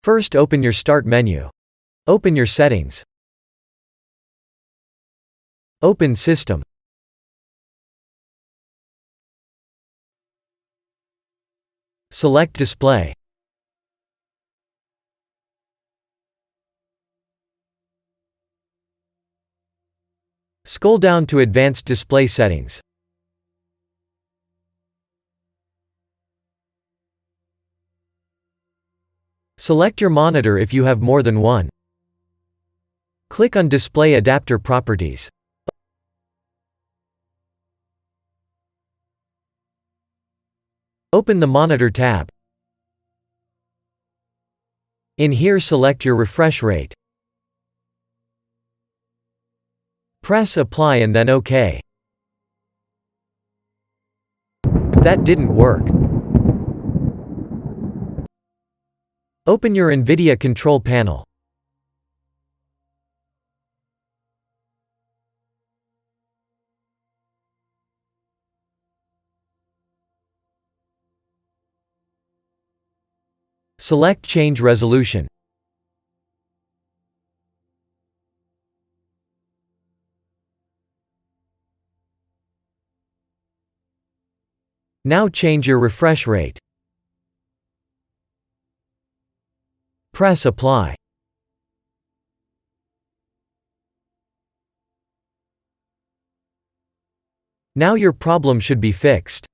First, open your Start menu. Open your Settings. Open System. Select Display. Scroll down to Advanced Display Settings. Select your monitor if you have more than one. Click on Display Adapter Properties. Open the Monitor tab. In here, select your refresh rate. Press Apply and then OK. If that didn't work, open your Nvidia control panel. Select Change Resolution. Now change your refresh rate. Press Apply. Now your problem should be fixed.